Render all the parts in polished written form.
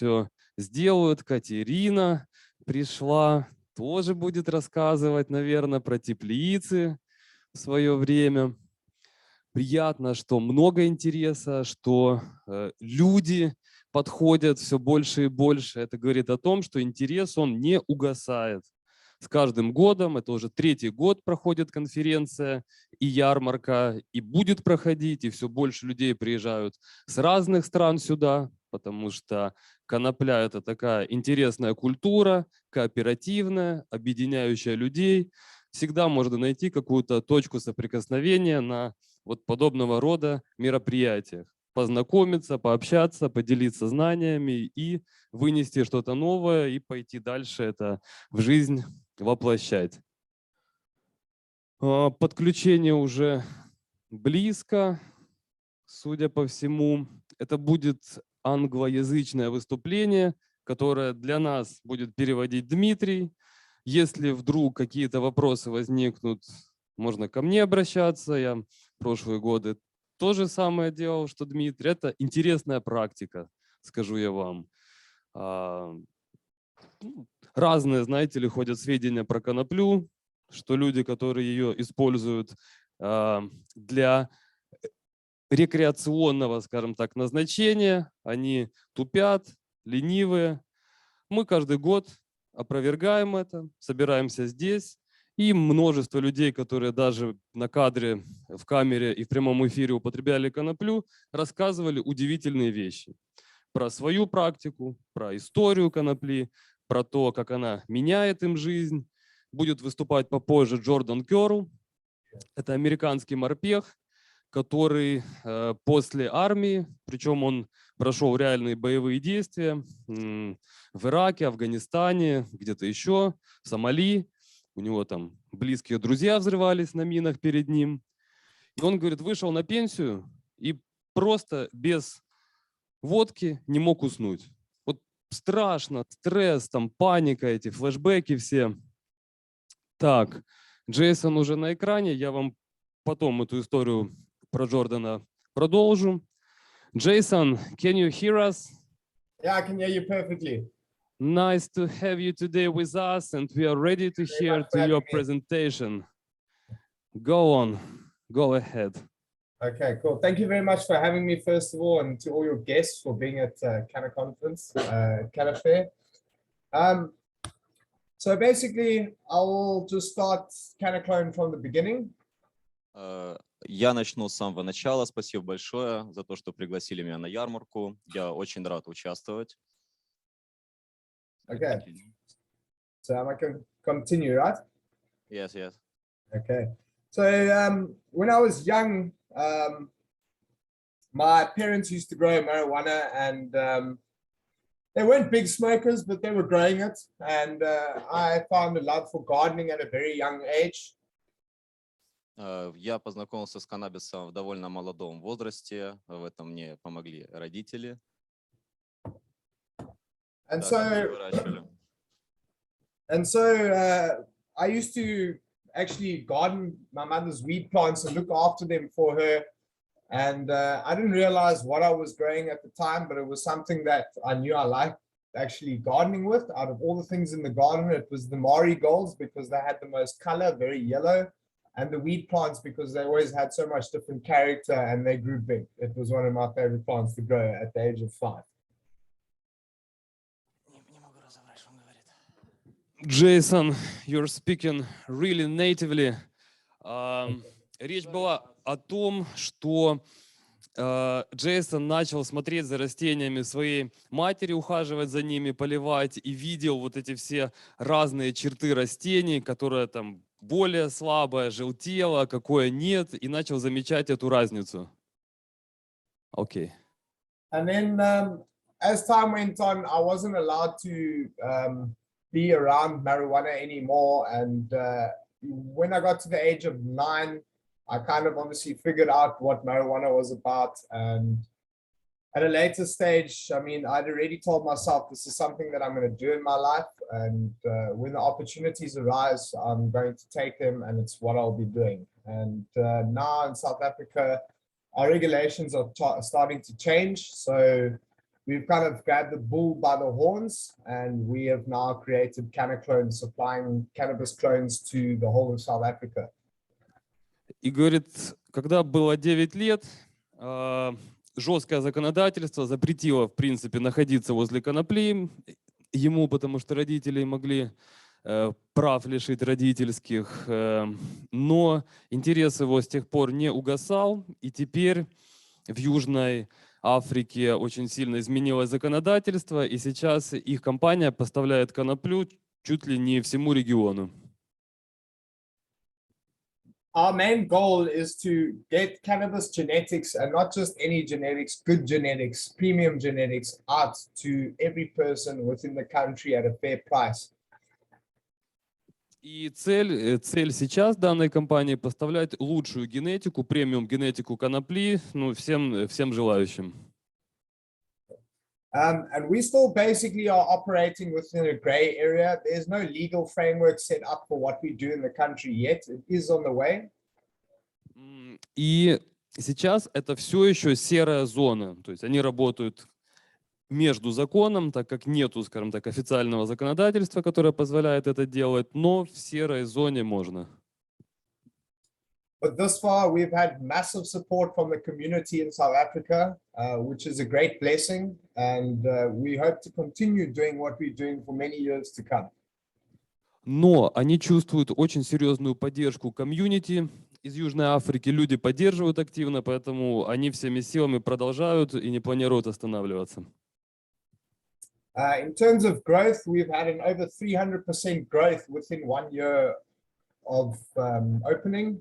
все сделают. Катерина пришла, тоже будет рассказывать, наверное, про теплицы в свое время. Приятно, что много интереса, что люди подходят все больше и больше. Это говорит о том, что интерес, он не угасает. С каждым годом, это уже 3-й год проходит конференция и ярмарка, и будет проходить, и все больше людей приезжают с разных стран сюда, потому что конопля – это такая интересная культура, кооперативная, объединяющая людей. Всегда можно найти какую-то точку соприкосновения на вот подобного рода мероприятиях. Познакомиться, пообщаться, поделиться знаниями и вынести что-то новое и пойти дальше это в жизнь воплощать. Подключение уже близко, судя по всему. Это будет англоязычное выступление, которое для нас будет переводить Дмитрий. Если вдруг какие-то вопросы возникнут, можно ко мне обращаться. Я в прошлые годы то же самое делал, что Дмитрий. Это интересная практика, скажу я вам. Разные, знаете ли, ходят сведения про коноплю, что люди, которые ее используют для рекреационного, скажем так, назначения, они тупят, ленивые. Мы каждый год опровергаем это, собираемся здесь, и множество людей, которые даже на кадре, в камере и в прямом эфире употребляли коноплю, рассказывали удивительные вещи про свою практику, про историю конопли, про то, как она меняет им жизнь. Будет выступать попозже Джордан Кёрл. Это американский морпех, который после армии, причем он прошел реальные боевые действия в Ираке, Афганистане, где-то еще, в Сомали. У него там близкие друзья взрывались на минах перед ним. И он, говорит, вышел на пенсию и просто без водки не мог уснуть. Вот страшно, стресс, там паника, эти флешбеки все. Так, Джейсон уже на экране, я вам потом эту историю про Джордана продолжу. Jason, can you hear us? Yeah, I can hear you perfectly. Nice to have you today with us, and we are ready to hear to your presentation. Go on, go ahead. Okay, cool. Thank you very much for having me, first of all, and to all your guests for being at Canna conference, Canna Fair. So basically, I will just start Canna Clone from the beginning. Я начну с самого начала. Спасибо большое за то, что пригласили меня на ярмарку. Я очень рад участвовать. Okay. So I can continue, right? Yes, yes. Okay. So when I was young, my parents used to grow marijuana, and they weren't big smokers, but they were growing it. And I found a love for gardening at a very young age. Я познакомился с каннабисом в довольно молодом возрасте. В этом мне помогли родители. And so I used to actually garden my mother's weed plants and look after them for her. And I didn't realize what I was growing at the time, but it was something that I knew I liked actually gardening with. Out of all the things in the garden, it was the marigolds because they had the most color, very yellow, and the weed plants because they always had so much different character and they grew big. It was one of my favorite plants to grow at the age of 5. Jason, you're speaking really natively. Речь была о том, что Джейсон начал смотреть за растениями своей матери, ухаживать за ними, поливать, и видел вот эти все разные черты растений, которые там более слабое, желтело, какое нет, и начал замечать эту разницу. Окей. And then as time went on, I wasn't allowed to be around marijuana anymore. And when I got to the age of 9, I kind of obviously figured out what marijuana was about. And at a later stage, I mean, I'd already told myself this is something that I'm going to do in my life. And when the opportunities arise, I'm going to take them, and it's what I'll be doing. And now in South Africa, our regulations are starting to change. So we've kind of grabbed the bull by the horns, and we have now created Canna clones, supplying cannabis clones to the whole of South Africa. И говорит, когда было 9 лет, жесткое законодательство запретило, в принципе, находиться возле конопли ему, потому что родители могли прав лишить родительских, но интерес его с тех пор не угасал, и теперь в Южной Африке очень сильно изменилось законодательство, и сейчас их компания поставляет коноплю чуть ли не всему региону. Our main goal is to get cannabis genetics, and not just any genetics, good genetics, premium genetics, out to every person within the country at a fair price. И цель сейчас данной компании поставлять лучшую генетику, премиум генетику конопли, ну, всем желающим. And we still basically are operating within a gray area. There's no legal framework set up for what we do in the country yet. It is on the way. И сейчас это все еще серая зона. То есть они работают между законом, так как нету, скажем так, официального законодательства, которое позволяет это делать, но в серой зоне можно. But thus far, we've had massive support from the community in South Africa, which is a great blessing. And we hope to continue doing what we're doing for many years to come. Но они чувствуют очень серьезную поддержку комьюнити из Южной Африки. Люди поддерживают активно, поэтому они всеми силами продолжают и не планируют останавливаться. In terms of growth, we've had an over 300% growth within 1 year of opening,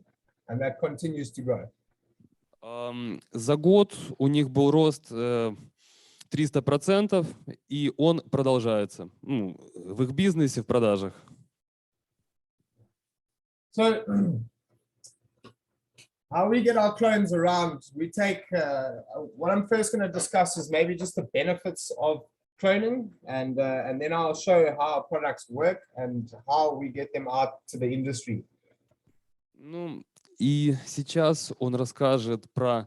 and that continues to grow. За год у них был рост 300%, и он продолжается в их бизнесе, в продажах. So how we get our clones around, we take, what I'm first going to discuss is maybe just the benefits of cloning, and then I'll show how our products work and how we get them out to the industry. Ну, и сейчас он расскажет про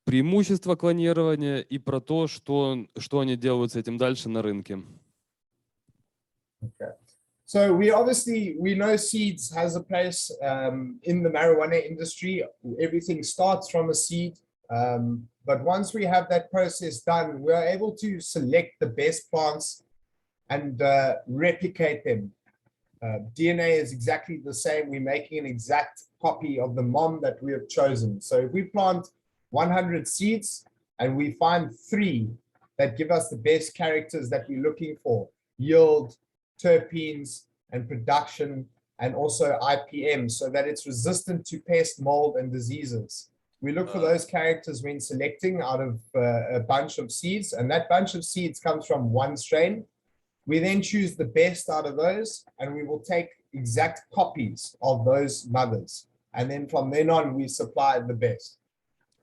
преимущества клонирования и про то, что они делают с этим дальше на рынке. Okay. So we know seeds has a place in the marijuana industry. Everything starts from a seed. But once we have that process done, we're able to select the best plants and replicate them. DNA is exactly the same. We're making an exact copy of the mom that we have chosen. So if we plant 100 seeds and we find 3 that give us the best characters that we're looking for, yield, terpenes, and production, and also IPM, so that it's resistant to pest, mold, and diseases. We look for those characters when selecting out of a bunch of seeds, and that bunch of seeds comes from 1 strain. We then choose the best out of those, and we will take exact copies of those mothers. And then from then on, we supply the best.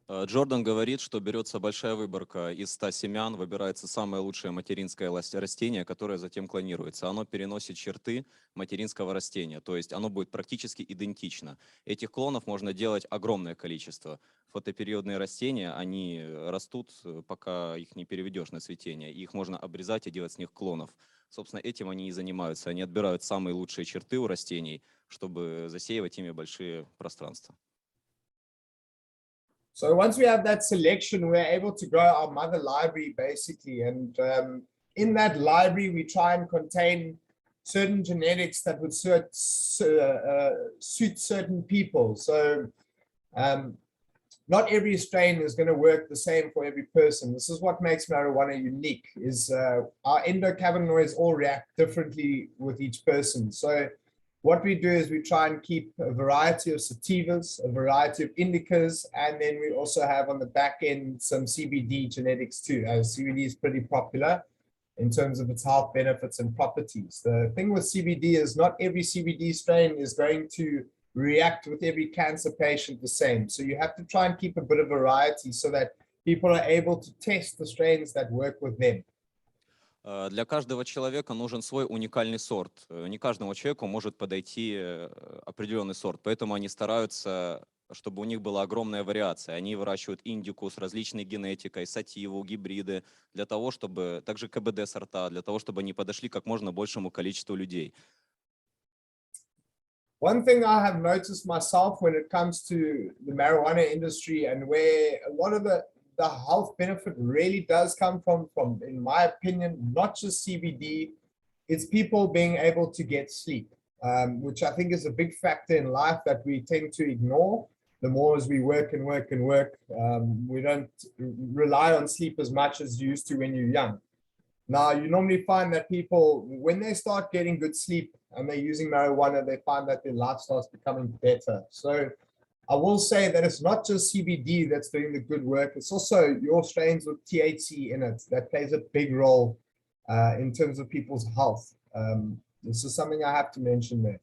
Джордан говорит, что берется большая выборка из 100 семян, выбирается самое лучшее материнское растение, которое затем клонируется. Оно переносит черты материнского растения, то есть оно будет практически идентично. Этих клонов можно делать огромное количество. Фотопериодные растения, они растут, пока их не переведешь на цветение. Их можно обрезать и делать с них клонов. Собственно, этим они и занимаются. Они отбирают самые лучшие черты у растений, чтобы засеивать ими большие пространства. So once we have that selection, we're able to grow our mother library basically. And in that library, we try and contain certain genetics that would suit certain people. So not every strain is going to work the same for every person. This is what makes marijuana unique, is our endocannabinoids all react differently with each person. So what we do is we try and keep a variety of sativas, a variety of indicas, and then we also have on the back end some CBD genetics too, as CBD is pretty popular in terms of its health benefits and properties. The thing with CBD is not every CBD strain is going to react with every cancer patient the same. So you have to try and keep a bit of variety so that people are able to test the strains that work with them. Для каждого человека нужен свой уникальный сорт. Не каждому человеку может подойти определенный сорт, поэтому они стараются чтобы у них была огромная вариация. Они выращивают индику с различной генетикой, сативу, гибриды, для того, чтобы, также КБД-сорта, для того, чтобы они подошли как можно большему количеству людей. One thing I have noticed myself when it comes to the marijuana industry and where a lot of the health benefit really does come from, in my opinion, not just CBD, it's people being able to get sleep, which I think is a big factor in life that we tend to ignore. The more as we work and work and work, we don't rely on sleep as much as you used to when you're young. Now, you normally find that people, when they start getting good sleep and they're using marijuana, they find that their life starts becoming better. So I will say that it's not just CBD that's doing the good work. It's also your strains with THC in it that plays a big role in terms of people's health. This is something I have to mention there.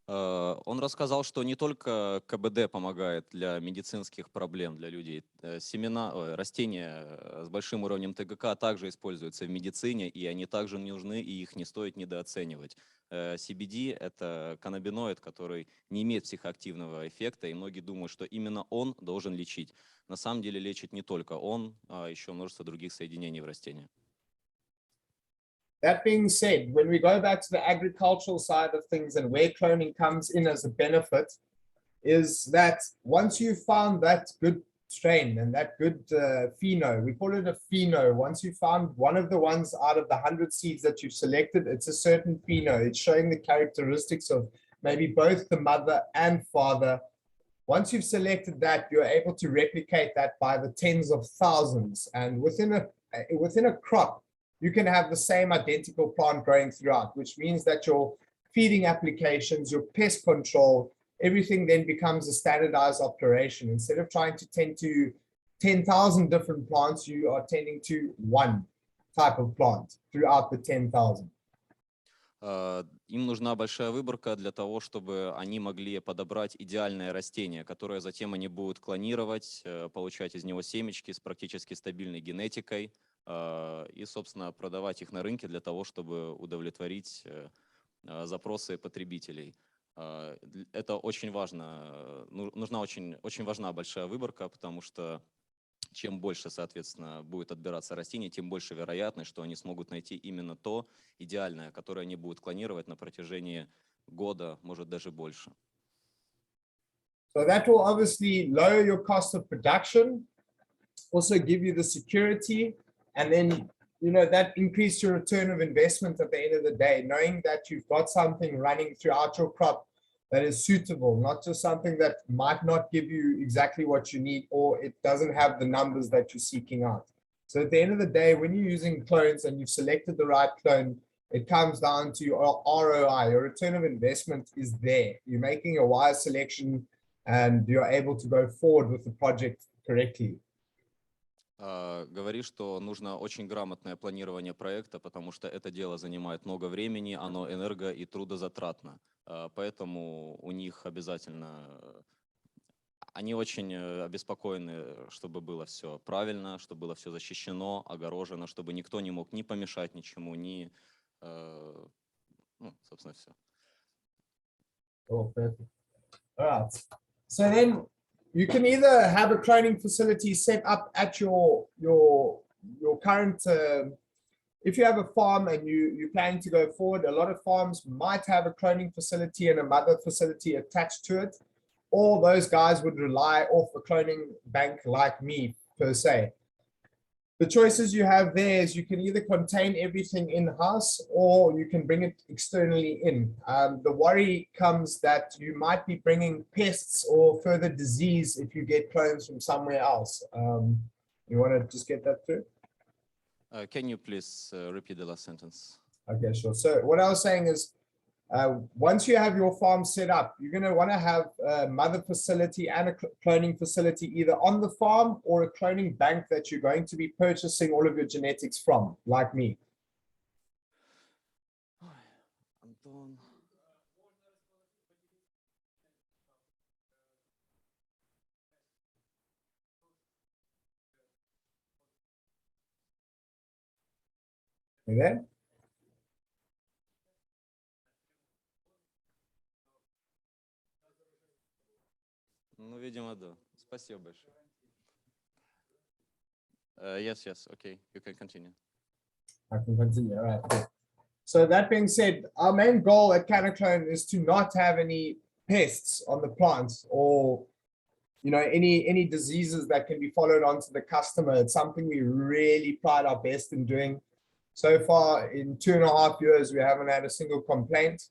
Он рассказал, что не только КБД помогает для медицинских проблем для людей. Растения с большим уровнем ТГК также используются в медицине, и они также нужны, и их не стоит недооценивать. CBD – это каннабиноид, который не имеет психоактивного эффекта, и многие думают, что именно он должен лечить. На самом деле лечит не только он, а еще множество других соединений в растениях. That being said, when we go back to the agricultural side of things and where cloning comes in as a benefit, is that once you've found that good strain and that good pheno, we call it a pheno. Once you found one of the ones out of the 100 seeds that you've selected, it's a certain pheno. It's showing the characteristics of maybe both the mother and father. Once you've selected that, you're able to replicate that by the tens of thousands. And within a crop, you can have the same identical plant growing throughout, which means that your feeding applications, your pest control, everything then becomes a standardized operation. Instead of trying to tend to 10,000 different plants, you are tending to one type of plant throughout the 10,000. Им нужна большая выборка для того, чтобы они могли подобрать идеальное растение, которое затем они будут клонировать, получать из него семечки с практически стабильной генетикой и, собственно, продавать их на рынке для того, чтобы удовлетворить запросы потребителей. Это очень важно. Нужна очень важна большая выборка, потому что чем больше, соответственно, будет отбираться растений, тем больше вероятность, что они смогут найти именно то идеальное, которое они будут клонировать на протяжении года, может даже больше. So that will obviously lower your cost of production, also give you the security, and then, you know, that increase your return of investment at the end of the day, knowing that you've got something running throughout your crop that is suitable, not just something that might not give you exactly what you need, or it doesn't have the numbers that you're seeking out. So at the end of the day, when you're using clones and you've selected the right clone, it comes down to your ROI, your return of investment is there. You're making a wise selection and you're able to go forward with the project correctly. Говори, что нужно очень грамотное планирование проекта, потому что это дело занимает много времени, оно энерго- и трудозатратно. Поэтому у них обязательно, они очень обеспокоены, чтобы было все правильно, чтобы было все защищено, огорожено, чтобы никто не мог ни помешать ничему, ни, собственно, все. Oh, perfect. All right. So then you can either have a cloning facility set up at your current, if you have a farm and you plan to go forward, a lot of farms might have a cloning facility and a mother facility attached to it, or those guys would rely off a cloning bank like me per se. The choices you have there is you can either contain everything in-house or you can bring it externally in. The worry comes that you might be bringing pests or further disease if you get clones from somewhere else. You want to just get that through? Can you please repeat the last sentence? Okay, sure. So what I was saying is, once you have your farm set up, you're going to want to have a mother facility and a cloning facility either on the farm or a cloning bank that you're going to be purchasing all of your genetics from, like me. Антон. You there? видимо, да. Спасибо большое. Yes, okay, you can continue. I can continue. All right. Cool. So that being said, our main goal at Canna is to not have any pests on the plants or any diseases that can be followed onto the customer. It's something we really pride our best in doing. So far, in 2.5 years, we haven't had a single complaint,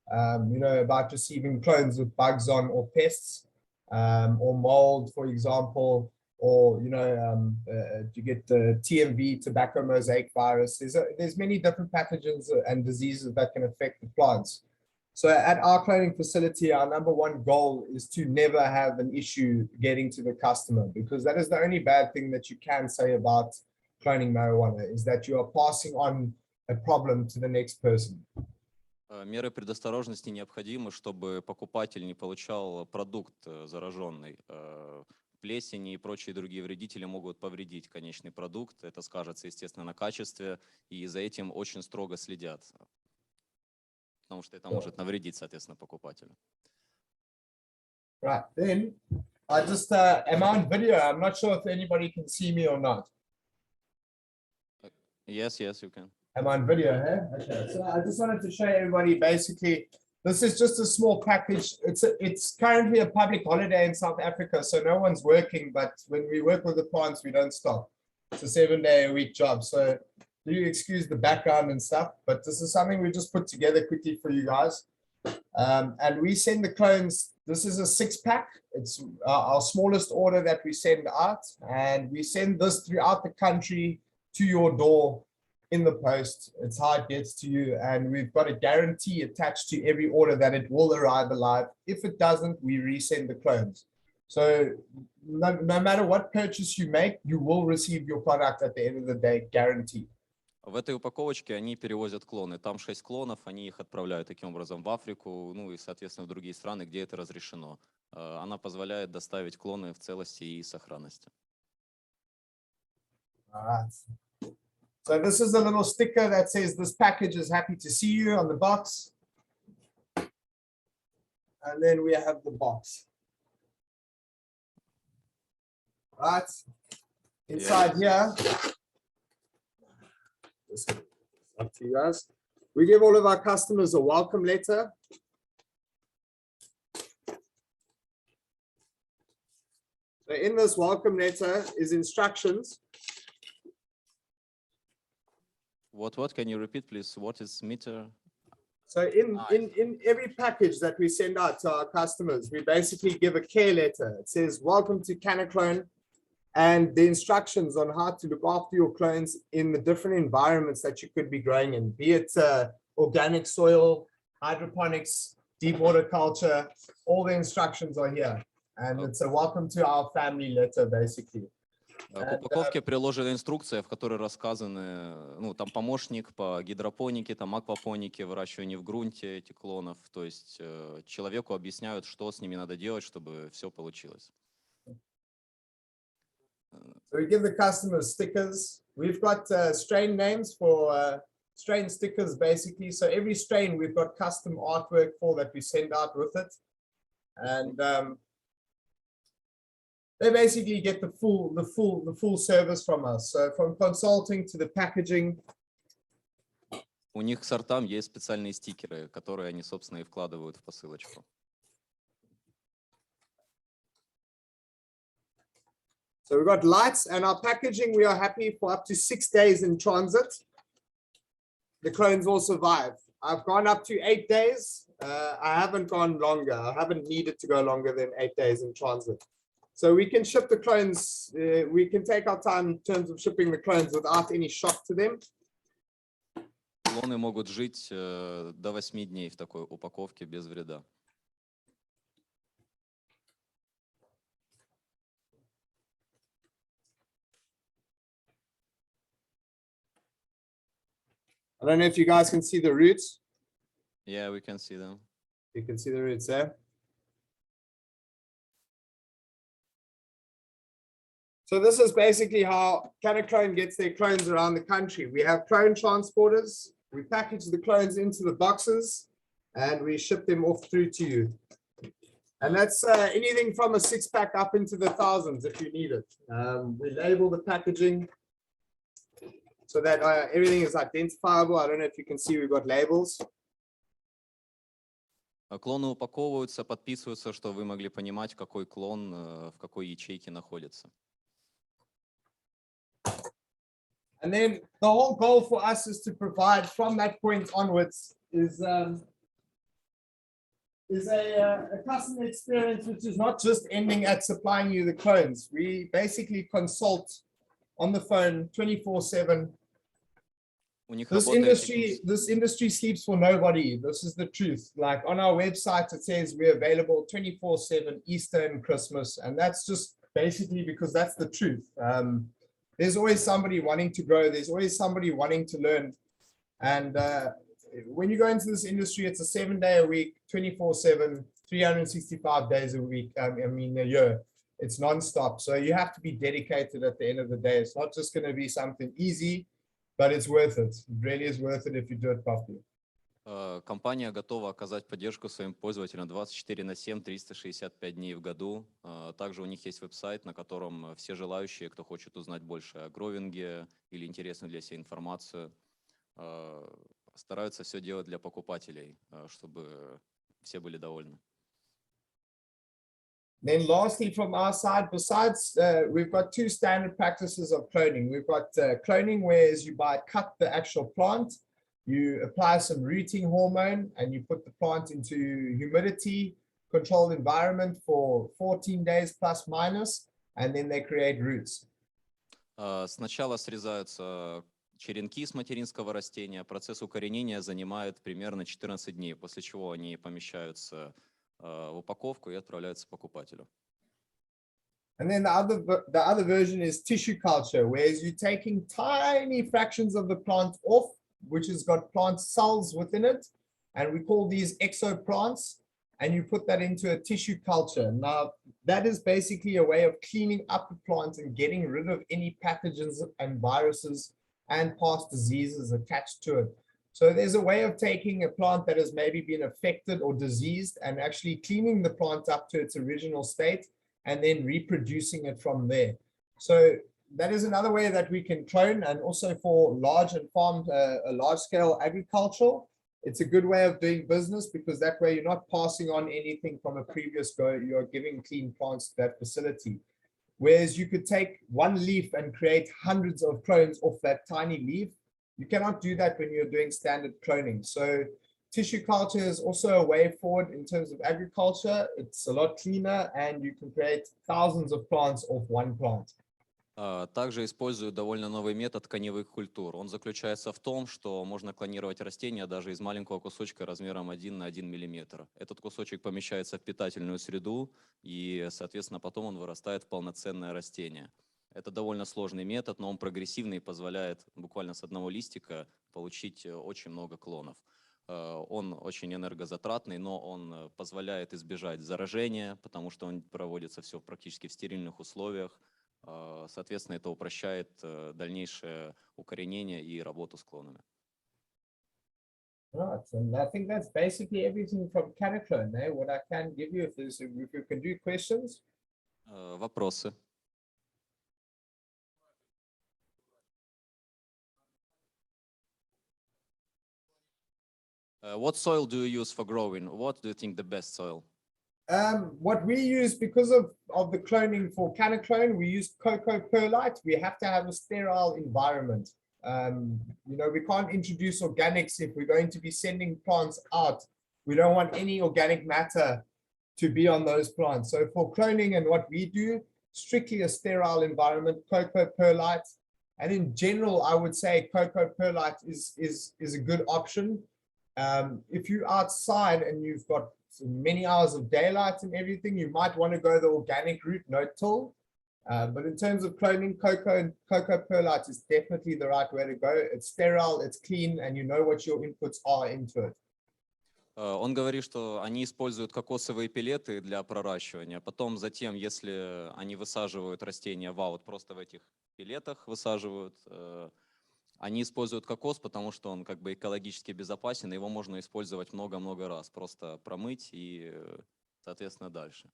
about receiving clones with bugs on or pests, or mold, for example, or to get the TMV, tobacco mosaic virus. There's many different pathogens and diseases that can affect the plants. So at our cloning facility, our number one goal is to never have an issue getting to the customer, because that is the only bad thing that you can say about cloning marijuana, is that you are passing on a problem to the next person. Меры предосторожности необходимы, чтобы покупатель не получал продукт зараженный. Плесень и прочие другие вредители могут повредить конечный продукт. Это скажется, естественно, на качестве, и за этим очень строго следят, потому что это может навредить, соответственно, покупателю. Right, then I just am I on video? I'm not sure if anybody can see me or not. Yes, you can. I'm on video, huh? Okay, so I just wanted to show everybody, basically, this is just a small package. It's currently a public holiday in South Africa, so no one's working, but when we work with the plants, we don't stop. It's a 7-day-a-week job, so do excuse the background and stuff, but this is something we just put together quickly for you guys. And we send the clones, this is a 6-pack. It's our smallest order that we send out, and we send this throughout the country to your door in the post. It's how it gets to you, and we've got a guarantee attached to every order that it will arrive alive. If it doesn't, we resend the clones. So no matter what purchase you make, you will receive your product at the end of the day, guaranteed. В этой упаковочке они перевозят клоны. Там 6 клонов, они их отправляют таким образом в Африку, ну и, соответственно, в другие страны, где это разрешено. Она позволяет доставить клоны в целости и сохранности. So this is a little sticker that says this package is happy to see you on the box. And then we have the box. Right. Inside here, up to you guys. We give all of our customers a welcome letter. So in this welcome letter is instructions. What? Can you repeat, please? What is meter? So in every package that we send out to our customers, we basically give a care letter. It says, welcome to Canna Clone, and the instructions on how to look after your clones in the different environments that you could be growing in, be it organic soil, hydroponics, deep water culture, all the instructions are here. And it's a welcome to our family letter, basically. К упаковке приложена инструкция, в которой рассказаны, ну, там помощник по гидропонике, там аквапонике, выращиванию в грунте этих клонов. То есть человеку объясняют, что с ними надо делать, чтобы все получилось. So we give the customers stickers. We've got strain names for strain stickers, basically. So every strain we've got custom artwork for that we send out with it. And they basically get the full service from us. So from consulting to the packaging. У них к сортам есть специальные стикеры, которые они, собственно, и вкладывают в посылочку. So we've got lights, and our packaging, we are happy for up to 6 days in transit. The clones will survive. I've gone up to 8 days. I haven't gone longer. I haven't needed to go longer than 8 days in transit. So we can ship the clones, we can take our time in terms of shipping the clones without any shock to them. Клоны могут жить до 8 дней в такой упаковке без вреда. I don't know if you guys can see the roots. Yeah, we can see them. You can see the roots there. So this is basically how Canna Clone gets their clones around the country. We have clone transporters. We package the clones into the boxes and we ship them off through to you. And that's anything from a 6-pack up into the thousands if you need it. We label the packaging so that everything is identifiable. I don't know if you can see we've got labels. Клоны упаковываются, подписываются, что вы могли понимать, какой клон в какой ячейке находится. And then the whole goal for us is to provide from that point onwards is a customer experience which is not just ending at supplying you the clones. We basically consult on the phone 24/7. У них This industry sleeps for nobody. This is the truth. Like on our website, it says we're available 24/7 Easter and Christmas. And that's just basically because that's the truth. There's always somebody wanting to grow. There's always somebody wanting to learn. And when you go into this industry, it's a 7-day-a-week, 24/7, 365 days a week. I mean, a year. It's nonstop. So you have to be dedicated at the end of the day. It's not just going to be something easy, but it's worth it. It really is worth it if you do it properly. Компания готова оказать поддержку своим пользователям 24/7, 365 дней в году. Также у них есть веб-сайт, на котором все желающие, кто хочет узнать больше о гровинге или интересную для себя информацию, стараются все делать для покупателей, чтобы все были довольны. Then lastly, from our side, besides, we've got 2 standard practices of cloning. We've got cloning, whereas you cut the actual plant, you apply some rooting hormone, and you put the plant into humidity controlled environment for 14 days plus minus, and then they create roots. Сначала срезаются черенки с материнского растения. Процесс укоренения занимает примерно 14 дней, после чего они помещаются в упаковку и отправляются покупателю. And then the other version is tissue culture, whereas you're taking tiny fractions of the plant off, which has got plant cells within it, and we call these exoplants, and you put that into a tissue culture. Now, that is basically a way of cleaning up the plant and getting rid of any pathogens and viruses and past diseases attached to it. So there's a way of taking a plant that has maybe been affected or diseased and actually cleaning the plant up to its original state and then reproducing it from there. So that is another way that we can clone, and also for large and large-scale agricultural, it's a good way of doing business, because that way you're not passing on anything from a previous grower, you're giving clean plants to that facility. Whereas you could take one leaf and create hundreds of clones off that tiny leaf. You cannot do that when you're doing standard cloning. So tissue culture is also a way forward in terms of agriculture. It's a lot cleaner, and you can create thousands of plants off one plant. Также используют довольно новый метод тканевых культур. Он заключается в том, что можно клонировать растения даже из маленького кусочка размером 1 на 1 миллиметр. Этот кусочек помещается в питательную среду, и, соответственно, потом он вырастает в полноценное растение. Это довольно сложный метод, но он прогрессивный и позволяет буквально с одного листика получить очень много клонов. Он очень энергозатратный, но он позволяет избежать заражения, потому что он проводится все практически в стерильных условиях. Соответственно, это упрощает дальнейшее укоренение и работу с клонами. Right, and I think that's basically everything from Canna. What I can give you, if you can do questions. Вопросы? What soil do you use for growing? What do you think the best soil? What we use, because of the cloning for Canna clone, we use cocoa perlite. We have to have a sterile environment. We can't introduce organics if we're going to be sending plants out. We don't want any organic matter to be on those plants. So for cloning and what we do, strictly a sterile environment, cocoa perlite. And in general, I would say cocoa perlite is a good option. If you're outside and you've got many hours of daylight and everything, you might want to go the organic route, no-till. But in terms of cloning, cocoa perlite is definitely the right way to go. It's sterile, it's clean, and you know what your inputs are into it. Он говорит, что они используют кокосовые пеллеты для проращивания. Потом, затем, если они высаживают растения просто в этих пеллетах высаживают, они используют кокос, потому что он как бы экологически безопасен, его можно использовать много-много раз. Просто промыть и Соответственно, дальше.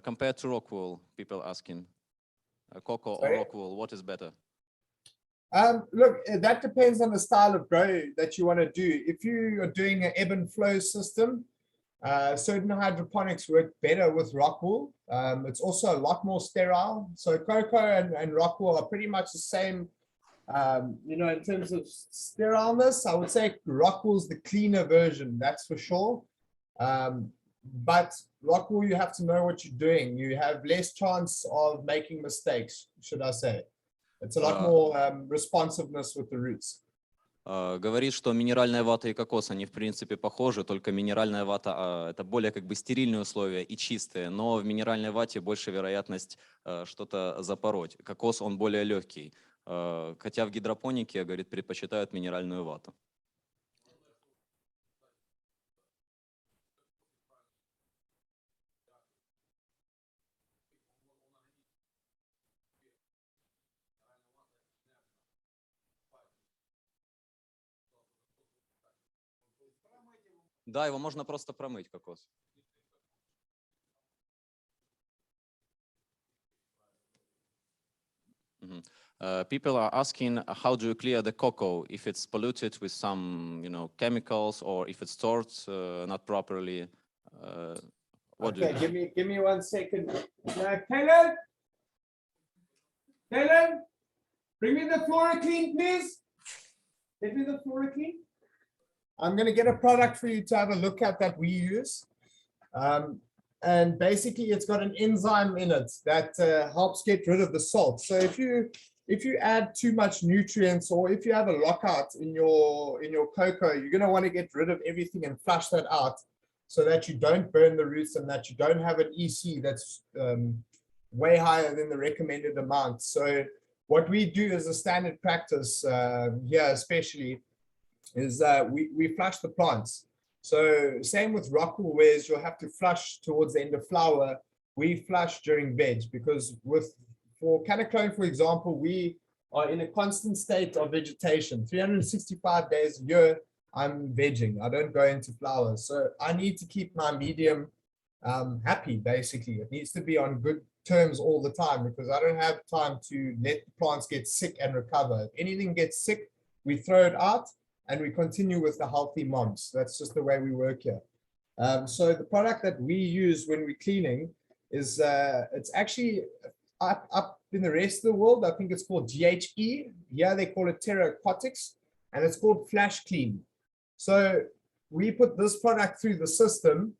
Compared to rock wool, people asking, cocoa or Sorry? rock wool, what is better? Look, that depends on the style of grow that you want to do. If you are doing an ebb and flow system, certain hydroponics work better with rock wool. It's also a lot more sterile. So cocoa and rock wool are pretty much the same. In terms of sterileness, I would say rock wool is the cleaner version, that's for sure. But rock wool, you have to know what you're doing. You have less chance of making mistakes, should I say. It's a lot more responsiveness with the roots. Говорит, что минеральная вата и кокос, они в принципе похожи, только минеральная вата это более как бы стерильные условия и чистые, но в минеральной вате больше вероятность что-то запороть. Кокос, он более легкий, хотя в гидропонике, говорит, предпочитают минеральную вату. Да, его можно просто промыть, кокос. People are asking, how do you clear the cocoa if it's polluted with some, chemicals, or if it's stored not properly? What do you do? Give me 1 second. Caleb, bring me the FloraClean, please. Give me the FloraClean. I'm going to get a product for you to have a look at that we use. And basically it's got an enzyme in it that helps get rid of the salt. So if you add too much nutrients, or if you have a lockout in your cocoa, you're going to want to get rid of everything and flush that out so that you don't burn the roots and that you don't have an EC that's way higher than the recommended amount. So what we do as a standard practice here especially is we flush the plants. So same with rock wool, whereas you'll have to flush towards the end of flower, we flush during veg, because for Canna, for example, we are in a constant state of vegetation. 365 days a year, I'm vegging. I don't go into flowers. So I need to keep my medium happy, basically. It needs to be on good terms all the time, because I don't have time to let the plants get sick and recover. If anything gets sick, we throw it out and we continue with the healthy moms. That's just the way we work here. So the product that we use when we're cleaning is, it's actually up in the rest of the world. I think it's called GHE. Here they call it Terracotics, and it's called Flash Clean. So we put this product through the system,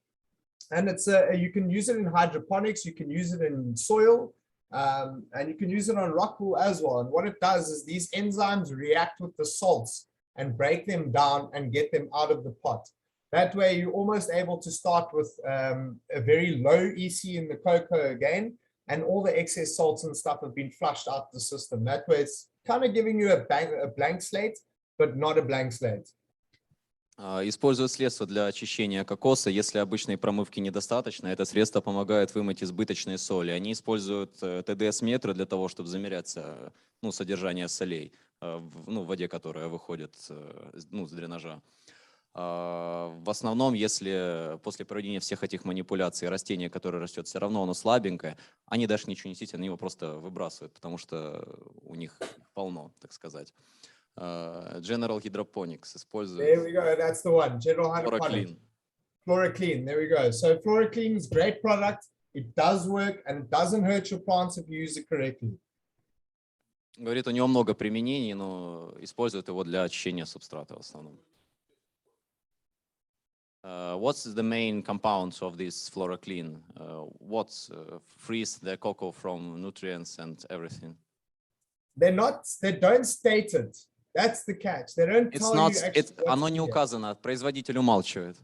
and it's you can use it in hydroponics, you can use it in soil, and you can use it on rock wool as well. And what it does is these enzymes react with the salts and break them down and get them out of the pot. That way you're almost able to start with a very low EC in the cocoa again, and all the excess salts and stuff have been flushed out the system. That way it's kind of giving you a blank slate, but not a blank slate. Используют средства для очищения кокоса. Если обычной промывки недостаточно, это средство помогает вымыть избыточные соли. Они используют ТДС-метры для того, чтобы замерять содержание солей в воде, которая выходит с дренажа. В основном, если после проведения всех этих манипуляций растение, которое растет, все равно оно слабенькое, они даже ничего не несите, они его просто выбрасывают, потому что у них полно, так сказать. General Hydroponics использует. There we go, that's the one. General Hydroponics. FloraClean, there we go. So FloraClean is a great product. It does work and it doesn't hurt your plants if you use it correctly. Говорит, у него много применений, но используют его для очищения субстрата в основном. What's the main compounds of this FloraClean? What frees the cocoa from nutrients and everything? They don't state it. That's the catch. They don't tell you actually. Оно не указано, производитель умалчивает.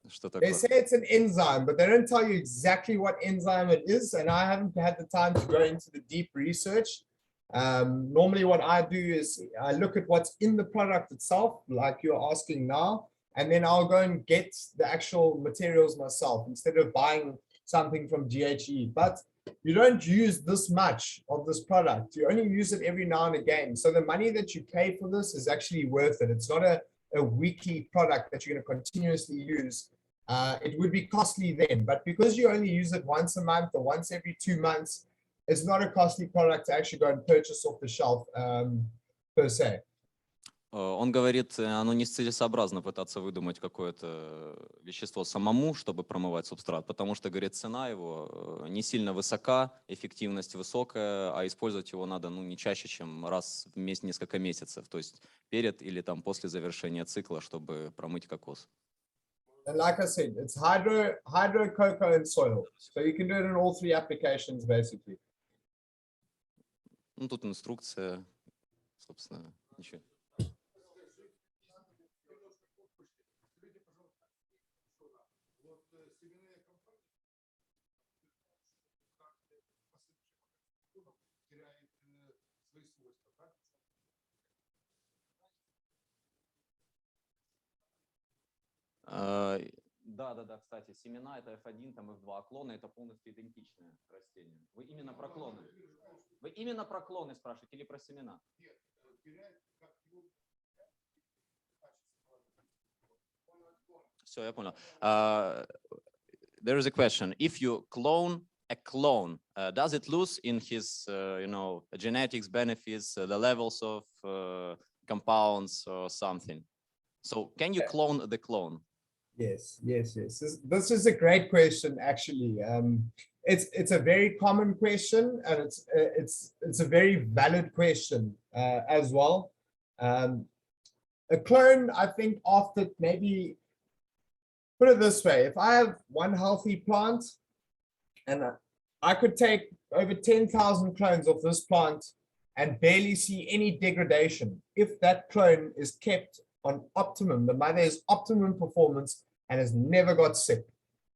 Что такое? They say it's an enzyme, but they don't tell you exactly what enzyme it is. And I haven't had the time to go into the deep research. Normally what I do is I look at what's in the product itself, like you're asking now, and then I'll go and get the actual materials myself instead of buying something from GHE. But you don't use this much of this product. You only use it every now and again. So the money that you pay for this is actually worth it. It's not a a weekly product that you're going to continuously use, it would be costly then. But because you only use it once a month or once every 2 months, it's not a costly product to actually go and purchase off the shelf per se. Он говорит, оно нецелесообразно пытаться выдумать какое-то вещество самому, чтобы промывать субстрат, потому что, говорит, цена его не сильно высока, эффективность высокая, а использовать его надо не чаще, чем раз в месяц, несколько месяцев, то есть перед или там после завершения цикла, чтобы промыть кокос. And like I said, it's hydro, cocoa, and soil. So you can do it in all 3 applications, basically. Тут инструкция, собственно, ничего. Да, кстати, семена это F1, там F2, а клоны это полностью идентичные растения. Вы именно про клоны? Вы именно про клоны спрашиваете или про семена? Все, я понял. There is a question. If you clone a clone, does it lose in his, genetics benefits, the levels of compounds or something? So can you clone the clone? Yes. This is a great question, actually. It's a very common question, and it's a very valid question as well. A clone, I think, after maybe, put it this way, if I have one healthy plant and I could take over 10,000 clones of this plant and barely see any degradation, if that clone is kept on optimum, the mother is optimum performance and has never got sick,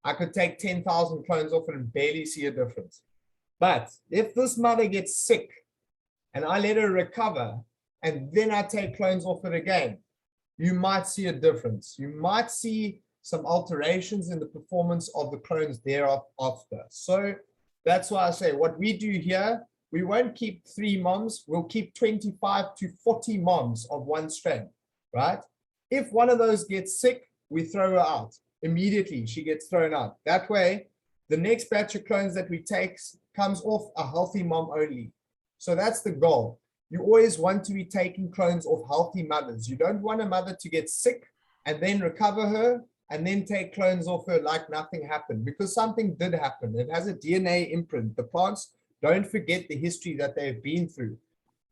I could take 10,000 clones off it and barely see a difference. But if this mother gets sick and I let her recover and then I take clones off it again, you might see a difference. You might see some alterations in the performance of the clones thereafter. So that's why I say what we do here, we won't keep 3 moms, we'll keep 25 to 40 moms of one strain, right? If one of those gets sick, we throw her out. Immediately, she gets thrown out. That way, the next batch of clones that we take comes off a healthy mom only. So that's the goal. You always want to be taking clones off healthy mothers. You don't want a mother to get sick and then recover her and then take clones off her like nothing happened, because something did happen. It has a DNA imprint. The plants don't forget the history that they've been through.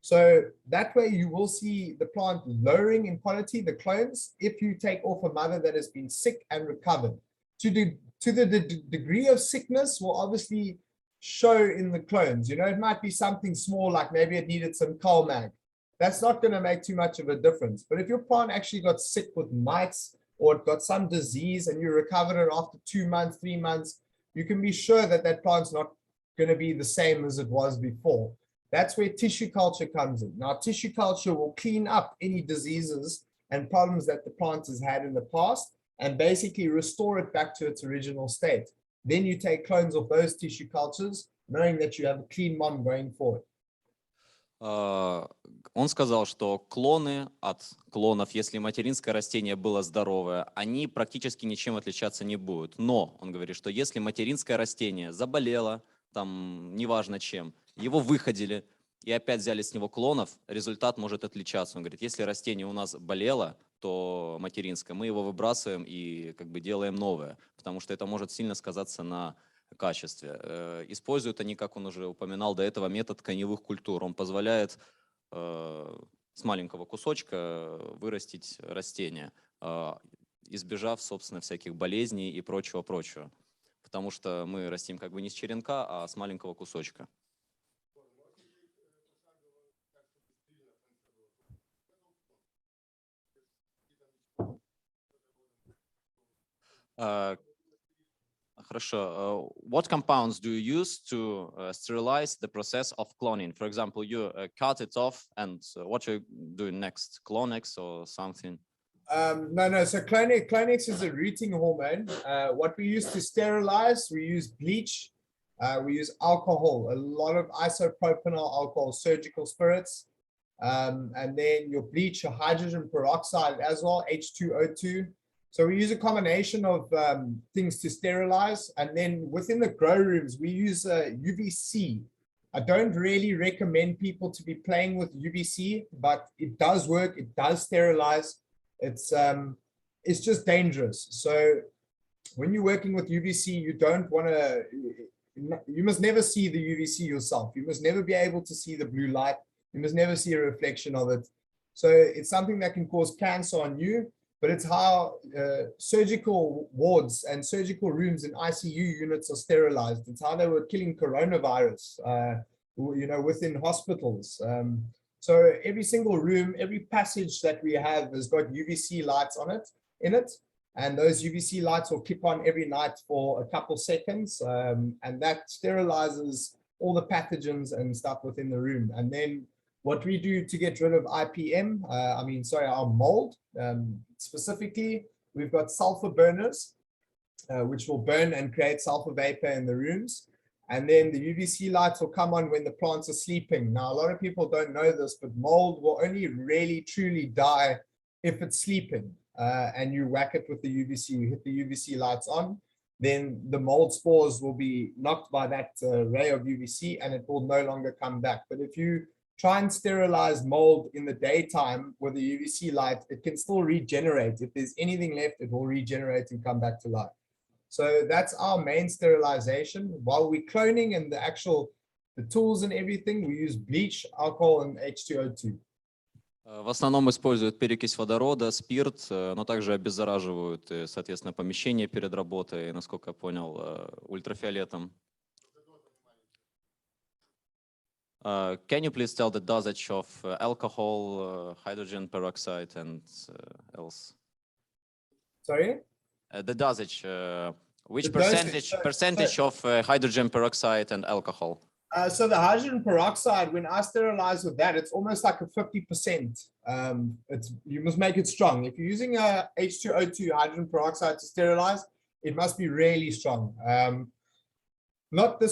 So that way you will see the plant lowering in quality, the clones, if you take off a mother that has been sick and recovered. To the degree of sickness will obviously show in the clones. It might be something small, like maybe it needed some CalMag. That's not going to make too much of a difference. But if your plant actually got sick with mites or it got some disease and you recovered it after 2 months, 3 months, you can be sure that that plant's not going to be the same as it was before. That's where tissue culture comes in. Now, tissue culture will clean up any diseases and problems that the plant has had in the past and basically restore it back to its original state. Then you take clones of those tissue cultures, knowing that you have a clean mom going forward. Он сказал, что клоны от клонов, если материнское растение было здоровое, они практически ничем отличаться не будут. Но он говорит, что если материнское растение заболело, там неважно чем, его выходили и опять взяли с него клонов, результат может отличаться. Он говорит, если растение у нас болело, то материнское, мы его выбрасываем и делаем новое, потому что это может сильно сказаться на качестве. Используют они, как он уже упоминал до этого, метод тканевых культур. Он позволяет с маленького кусочка вырастить растение, избежав, собственно, всяких болезней и прочего-прочего. Потому что мы растим не с черенка, а с маленького кусочка. Хорошо. What compounds do you use to sterilize the process of cloning? For example, you cut it off, and what you do next? Clonex or something? No. So Clonex is a rooting hormone. What we use to sterilize, we use bleach, we use alcohol, a lot of isopropanol alcohol, surgical spirits. and then your bleach, your hydrogen peroxide as well, H2O2. So we use a combination of things to sterilize. And then within the grow rooms, we use UVC. I don't really recommend people to be playing with UVC, but it does work. It does sterilize. It's just dangerous. So when you're working with UVC, you don't want to, you must never see the UVC yourself. You must never be able to see the blue light. You must never see a reflection of it. So it's something that can cause cancer on you, but it's how surgical wards and surgical rooms in ICU units are sterilized. It's how they were killing coronavirus, within hospitals. So every single room, every passage that we have has got UVC lights in it. And those UVC lights will keep on every night for a couple seconds. And that sterilizes all the pathogens and stuff within the room. And then what we do to get rid of IPM, our mold, specifically, we've got sulfur burners, which will burn and create sulfur vapor in the rooms. And then the UVC lights will come on when the plants are sleeping. Now, a lot of people don't know this, but mold will only really truly die if it's sleeping. And you whack it with the UVC, you hit the UVC lights on, then the mold spores will be knocked by that ray of UVC and it will no longer come back. But if you try and sterilize mold in the daytime with a UVC light, it can still regenerate. If there's anything left, it will regenerate and come back to life. So that's our main sterilization. While we're cloning and the tools and everything, we use bleach, alcohol, and H2O2. В основном используют перекись водорода, спирт, но также обеззараживают, соответственно, помещение перед работой, насколько я понял, ультрафиолетом. Can you please tell the dosage of alcohol, hydrogen peroxide, and else? Sorry? The dosage, which The percentage of hydrogen peroxide and alcohol? So the hydrogen peroxide, when I sterilize with that, it's almost like a 50%. You must make it strong. If you're using a H2O2 hydrogen peroxide to sterilize, it must be really strong. Not the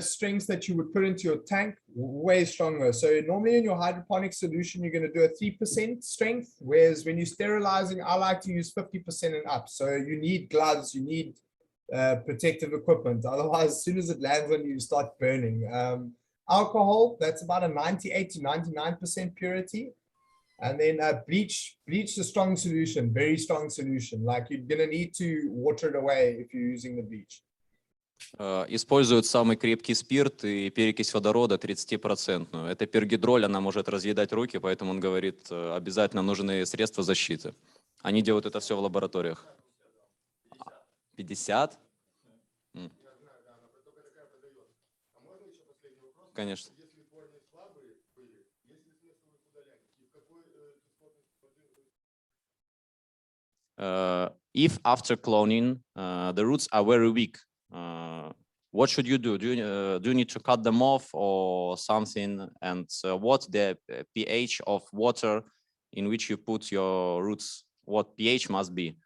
strengths that you would put into your tank, way stronger. So normally in your hydroponic solution, you're going to do a 3% strength, whereas when you're sterilizing, I like to use 50% and up. So you need gloves, you need protective equipment. Otherwise, as soon as it lands on you, you start burning. Alcohol, that's about a 98 to 99% purity. And then bleach is a strong solution, very strong solution. Like you're going to need to water it away if you're using the bleach. Используют самый крепкий спирт и перекись водорода 30%. Это пергидроль, она может разъедать руки, поэтому он говорит, обязательно нужны средства защиты. Они делают это все в лабораториях. 50? Конечно. If after cloning, the roots are very weak, what should you do? Do you need to cut them off or something? And what's the pH of water in which you put your roots? What pH must be?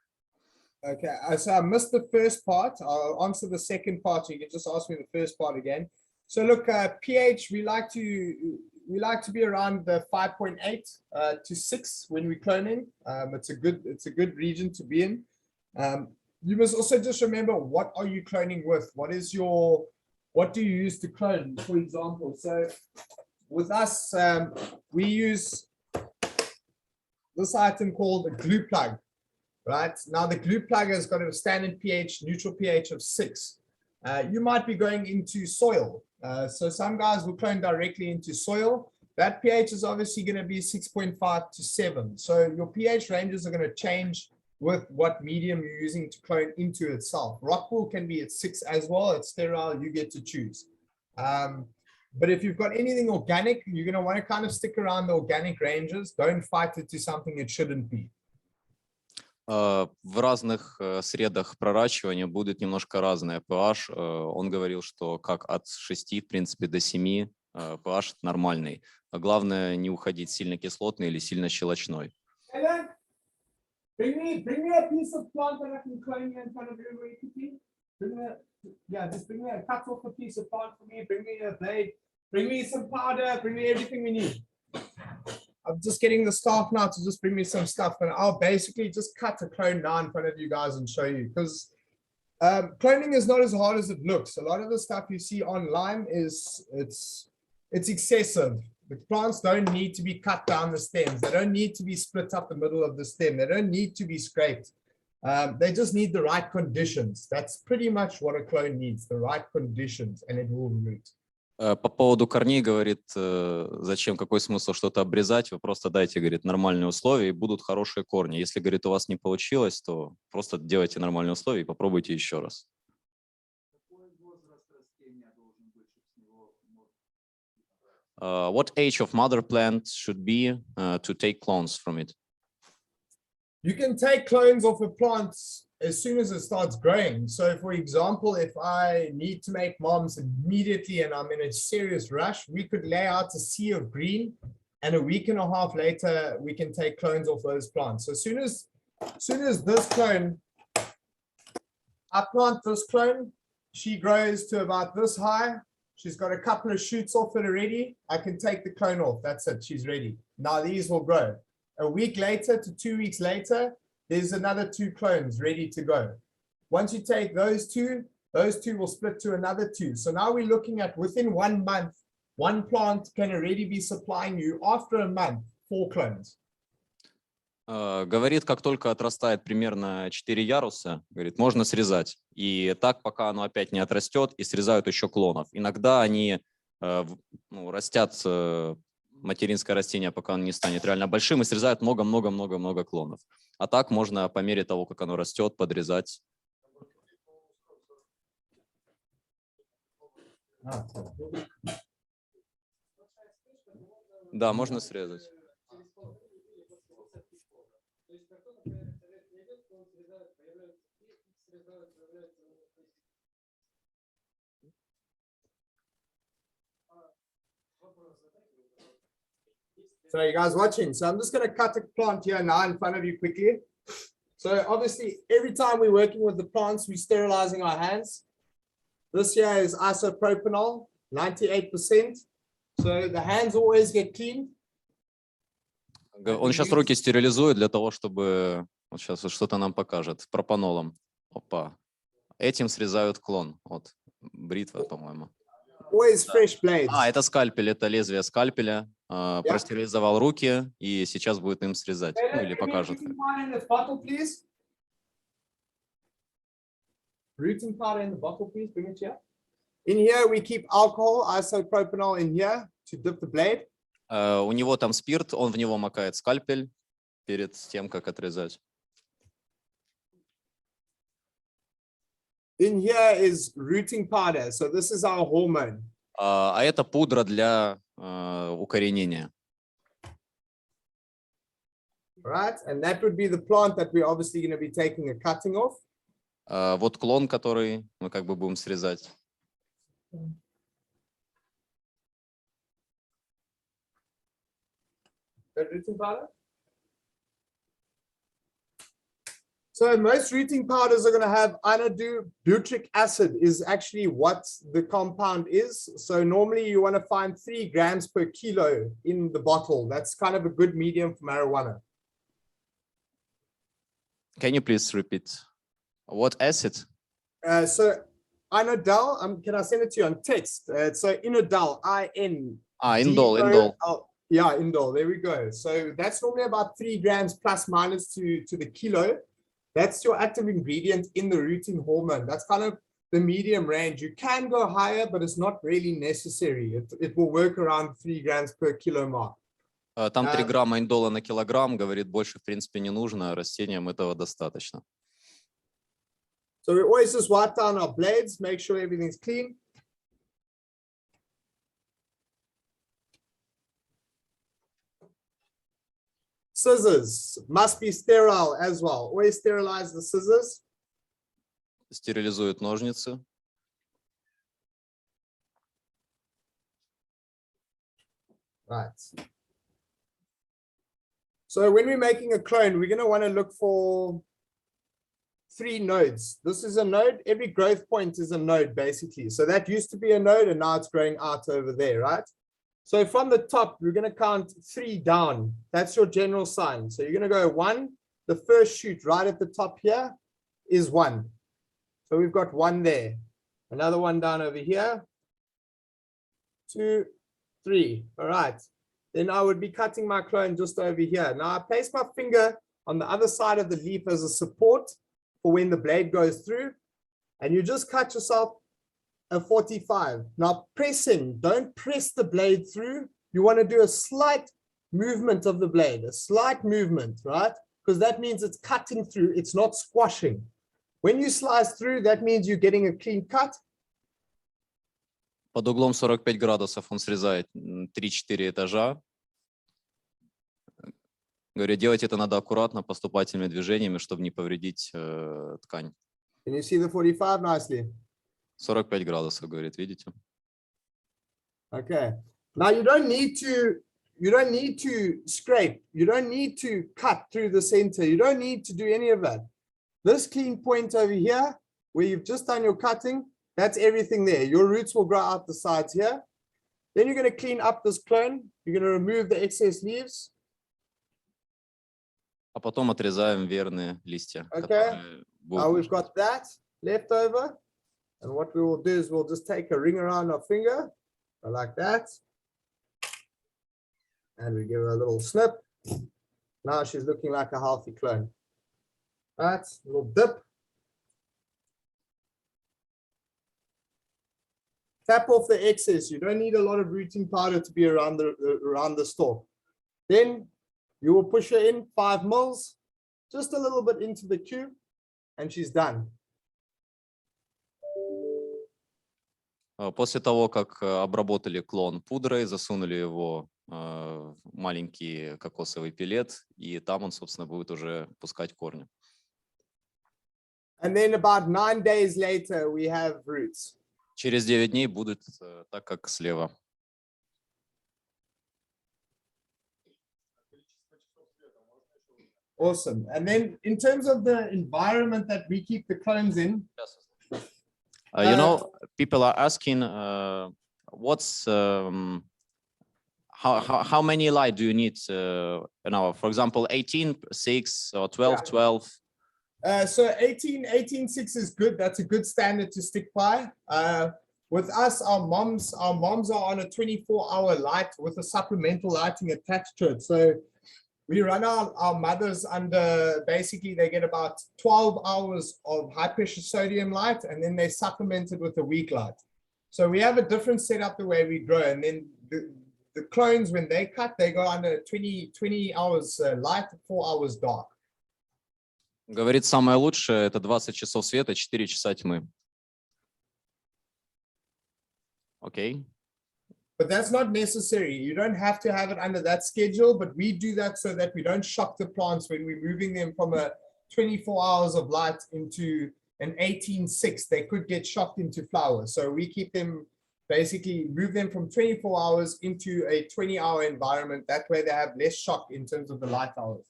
Okay, so I missed the first part. I'll answer the second part. You can just ask me the first part again. So look, pH, we like to be around the 5.8 to 6 when we're cloning. It's a good region to be in. You must also just remember, what are you cloning with? What do you use to clone, for example? So with us, we use this item called a glue plug, right? Now the glue plug has got a standard pH, neutral pH of 6. You might be going into soil. So some guys will clone directly into soil. That pH is obviously going to be 6.5 to 7. So your pH ranges are going to change with what medium you're using to clone into itself. Rock wool can be at 6 as well. It's sterile, you get to choose. But if you've got anything organic, you're going to want to kind of stick around the organic ranges. Don't fight it to something it shouldn't be. В разных средах проращивания будет немножко разное pH. Он говорил, что как от 6, в принципе, до 7 pH нормальный. Главное не уходить сильно кислотный или сильно щелочной. Bring me a piece of plant that I can clone here in front of you very quickly. Just bring me cut off a piece of plant for me. Bring me a blade. Bring me some powder. Bring me everything we need. I'm just getting the staff now to just bring me some stuff, and I'll basically just cut a clone now in front of you guys and show you, because cloning is not as hard as it looks. A lot of the stuff you see online is it's excessive. The plants don't need to be cut down the stems. They don't need to be split up the middle of the stem. They don't need to be scraped. They just need the right conditions. That's pretty much what a clone needs, the right conditions, and it will root. По поводу корней, говорит, зачем, какой смысл что-то обрезать, вы просто дайте, говорит, нормальные условия, и будут хорошие корни. Если, говорит, у вас не получилось, то просто делайте нормальные условия и попробуйте еще раз. What age of mother plant should be to take clones from it? You can take clones off a plant as soon as it starts growing. So for example, if I need to make moms immediately and I'm in a serious rush, we could lay out a sea of green, and a week and a half later, we can take clones off those plants. So as soon as this clone, I plant this clone, she grows to about this high. She's got a couple of shoots off it already. I can take the clone off. That's it. She's ready. Now these will grow. A week later to 2 weeks later, there's another 2 clones ready to go. Once you take those two will split to another 2. So now we're looking at within 1 month, one plant can already be supplying you after a month 4 clones. Говорит, как только отрастает примерно 4 яруса, говорит, можно срезать. И так, пока оно опять не отрастет, и срезают еще клонов. Иногда они растят материнское растение, пока оно не станет реально большим, и срезают много-много-много-много клонов. А так можно по мере того, как оно растет, подрезать. Да, можно срезать. So you guys watching? So I'm just going to cut a plant here now in front of you quickly. So obviously every time we're working with the plants, we're sterilizing our hands. This here is isopropanol, 98%. So the hands always get clean. Он сейчас руки стерилизует для того, чтобы... Вот сейчас что-то нам покажет. Пропанолом. Опа. Этим срезают клон. Вот. Бритва, по-моему. Always fresh blades. Это скальпель, это лезвие скальпеля. Простерилизовал руки и сейчас будет им срезать. Ну, или покажет. Rooting powder in the bottle, please. Bring it here. In here, we keep alcohol, isopropanol in here to dip the blade. У него там спирт, он в него макает скальпель перед тем, как отрезать. In here is rooting powder. So this is our hormone. А это пудра для укоренения. Right, and that would be the plant that we're obviously going to be taking a cutting off. Вот клон, который мы как бы будем срезать. Rooting powder. So most rooting powders are going to have butyric acid is actually what the compound is. So normally you want to find 3 grams per kilo in the bottle. That's kind of a good medium for marijuana. Can you please repeat? What acid? So inodal, can I send it to you on text? So inodal, I-N. Indol. Yeah, indol, there we go. So that's normally about 3 grams plus minus to the kilo. That's your active ingredient in the rooting hormone. That's kind of the medium range. You can go higher, but it's not really necessary. It will work around 3 grams per kilo mark. Там 3 грамма индола на килограмм, говорит, больше в принципе не нужно, растениям этого достаточно. So we always just wipe down our blades, make sure everything's clean. Scissors must be sterile as well. Always sterilize the scissors. Стерилизуют ножницы. Right. So when we're making a clone, we're going to want to look for 3 nodes. This is a node. Every growth point is a node, basically. So that used to be a node, and now it's growing out over there, right? So from the top, we're going to count 3 down. That's your general sign. So you're going to go 1. The first shoot right at the top here is 1. So we've got 1 there. Another 1 down over here. 2, 3. All right. Then I would be cutting my clone just over here. Now I place my finger on the other side of the leaf as a support for when the blade goes through. And you just cut yourself a 45. Now pressing, don't press the blade through. You want to do a slight movement of the blade, a slight movement, right? Because that means it's cutting through, it's not squashing. When you slice through, that means you're getting a clean cut. Под углом 45 градусов он срезает 3-4 этажа. Говорю, делать это надо аккуратно, поступательными движениями, чтобы не повредить ткань. Can you see the 45 nicely? 45 градусов, говорит, видите? Okay. Now you don't need to scrape. You don't need to cut through the center. You don't need to do any of that. This clean point over here, where you've just done your cutting, that's everything there. Your roots will grow out the sides here. Then you're going to clean up this clone. You're going to remove the excess leaves. А потом отрезаем верные листья. Okay. Now we've got that left over. And what we will do is we'll just take a ring around our finger, like that. And we give her a little snip. Now she's looking like a healthy clone. Right, a little dip. Tap off the excess. You don't need a lot of rooting powder to be around the stalk. Then you will push her in 5 mils, just a little bit into the cube, and she's done. После того, как обработали клон пудрой, засунули его в маленький кокосовый пилет, и там он, собственно, будет уже пускать корни. And then about 9 days later, we have roots. Через 9 дней будет так, как слева. Awesome. And then in terms of the environment that we keep the clones in, You know, people are asking, what's how many light do you need an hour? For example, 18, 6 or 12, 12. So 18.6 is good. That's a good standard to stick by. With us, our moms are on a 24-hour light with a supplemental lighting attached to it. So we run our mothers under, basically they get about 12 hours of high pressure sodium light, and then they supplement it with a weak light. So we have a different setup the way we grow. And then the clones, when they cut, they go under 20 hours light, 4 hours dark. Говорит, самое лучшее это 20 часов света, 4 часа тьмы. Okay. But that's not necessary. You don't have to have it under that schedule, but we do that so that we don't shock the plants when we're moving them from a 24 hours of light into an 18.6. They could get shocked into flower. So we keep them, basically move them from 24 hours into a 20-hour environment. That way they have less shock in terms of the light hours.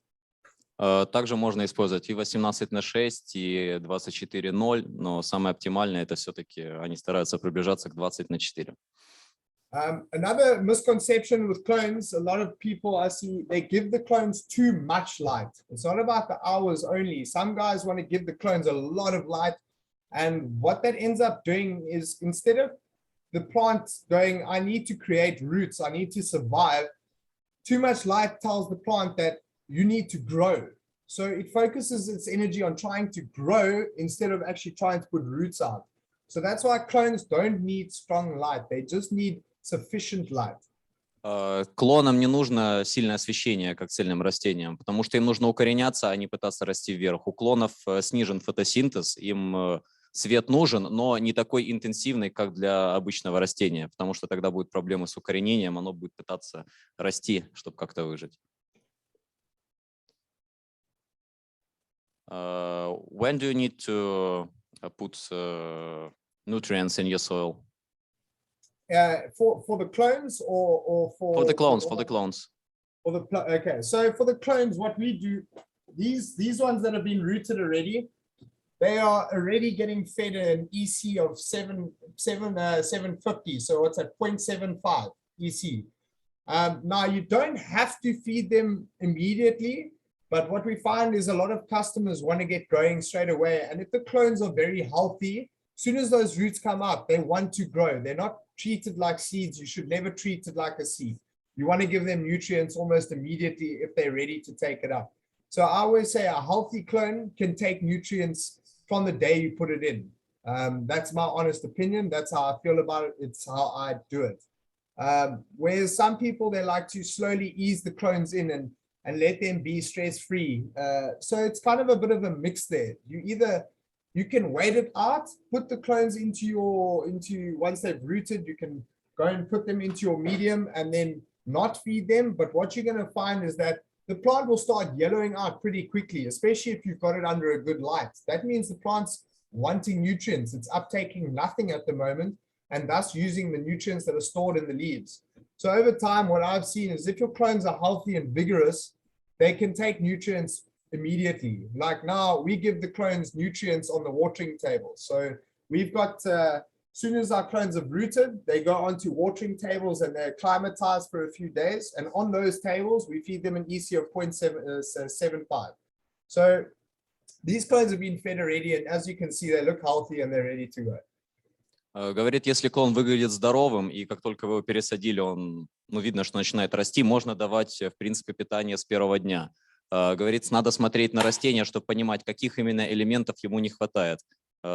Также можно использовать и 18/6, и 24/0, но самое оптимальное это все-таки они стараются приближаться к 20/4. Another misconception with clones, a lot of people I see, they give the clones too much light. It's not about the hours only. Some guys want to give the clones a lot of light. And what that ends up doing is, instead of the plant going, I need to create roots, I need to survive, too much light tells the plant that you need to grow. So it focuses its energy on trying to grow instead of actually trying to put roots out. So that's why clones don't need strong light. They just need sufficient light. Клонам не нужно сильное освещение, как цельным растениям, потому что им нужно укореняться, а не пытаться расти вверх. У клонов снижен фотосинтез, им свет нужен, но не такой интенсивный, как для обычного растения, потому что тогда будут проблемы с укоренением, оно будет пытаться расти, чтобы как-то выжить. When do you need to put nutrients in your soil? For the clones or for the clones? For the clones. Okay, so for the clones, what we do, these ones that have been rooted already, they are already getting fed an EC of 750. So it's at 0.75 EC. Now, you don't have to feed them immediately, but what we find is a lot of customers want to get growing straight away. And if the clones are very healthy, as soon as those roots come up, they want to grow. They're not treated like seeds. You should never treat it like a seed. You want to give them nutrients almost immediately if they're ready to take it up. So I always say a healthy clone can take nutrients from the day you put it in. That's my honest opinion. That's how I feel about it. It's how I do it. Whereas some people, they like to slowly ease the clones in and let them be stress-free. So it's kind of a bit of a mix there. You can wait it out, put the clones once they've rooted, you can go and put them into your medium and then not feed them. But what you're going to find is that the plant will start yellowing out pretty quickly, especially if you've got it under a good light. That means the plant's wanting nutrients. It's uptaking nothing at the moment, and thus using the nutrients that are stored in the leaves. So over time, what I've seen is if your clones are healthy and vigorous, they can take nutrients immediately. Like now, we give the clones nutrients on the watering table. So we've got, as soon as our clones have rooted, they go onto watering tables and they're acclimatized for a few days. And on those tables, we feed them an EC of 0.75. So these clones have been fed already, and as you can see, they look healthy and they're ready to go. Говорит, если клон выглядит здоровым, и как только вы его пересадили, он, видно, что начинает расти, можно давать, в принципе, питание с первого дня. Говорит, надо смотреть на растение, чтобы понимать, каких именно элементов ему не хватает.